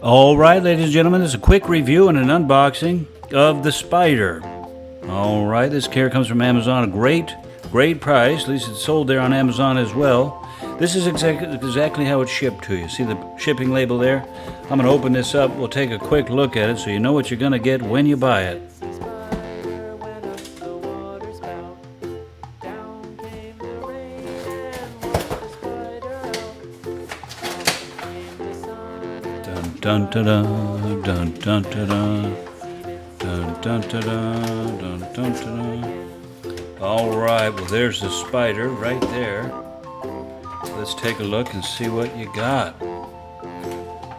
Alright, ladies and gentlemen, this is a quick review and an unboxing of the Spider. Alright, this care comes from Amazon. A great price. At least it's sold there on Amazon as well. This is exactly how it's shipped to you. See the shipping label there? I'm going to open this up. We'll take a quick look at it so you know what you're going to get when you buy it. Dun dun dun dun dun dun dun dun dun dun dun dun. All right, well there's the Spider right there. Let's take a look and see what you got.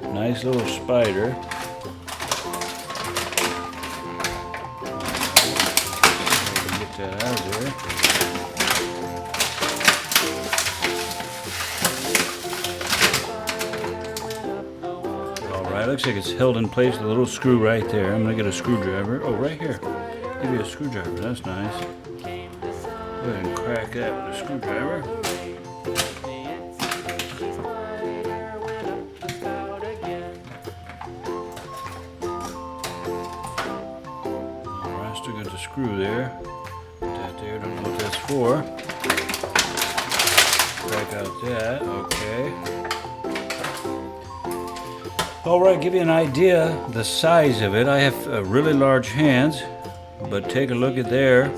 Nice little Spider. Get that out of there. Alright, looks like it's held in place with a little screw right there. I'm going to get a screwdriver. Oh, right here. Give you a screwdriver. That's nice. Go ahead and crack that with a screwdriver. Alright, still got the screw there. Put that there. Don't know what that's for. Crack out that. Okay. Alright, give you an idea the size of it. I have really large hands, but take a look at there.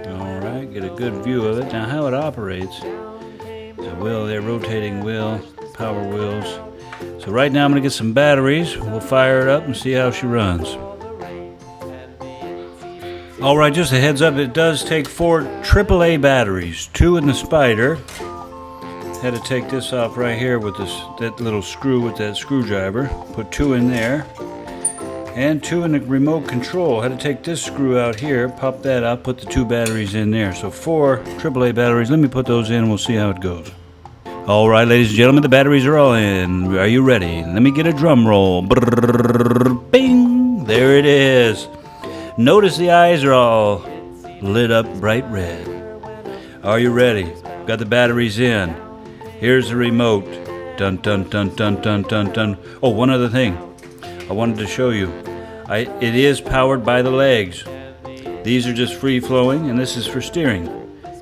Alright, get a good view of it. Now how it operates. There's a wheel there, rotating wheel, power wheels. So right now I'm going to get some batteries. We'll fire it up and see how she runs. Alright, just a heads up, it does take 4 AAA batteries, 2 in the Spider. Had to take this off right here with that little screw with that screwdriver. Put 2 in there. And 2 in the remote control. Had to take this screw out here, pop that out, put the 2 batteries in there. So 4 AAA batteries. Let me put those in and we'll see how it goes. Alright, ladies and gentlemen, the batteries are all in. Are you ready? Let me get a drum roll. Brrr, bing! There it is. Notice the eyes are all lit up bright red. Are you ready? Got the batteries in. Here's the remote. Dun dun dun dun dun dun dun. Oh, one other thing I wanted to show you. It is powered by the legs. These are just free flowing, and this is for steering.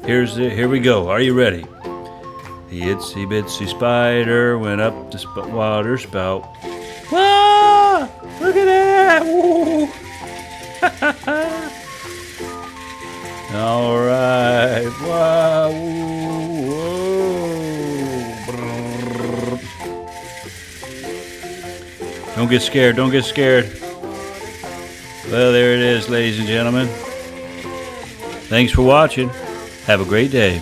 Here we go. Are you ready? The itsy bitsy Spider went up the water spout. Ah! Look at that! Woo! All right. Wow. Whoa. Don't get scared, don't get scared. Well, there it is, ladies and gentlemen. Thanks for watching. Have a great day.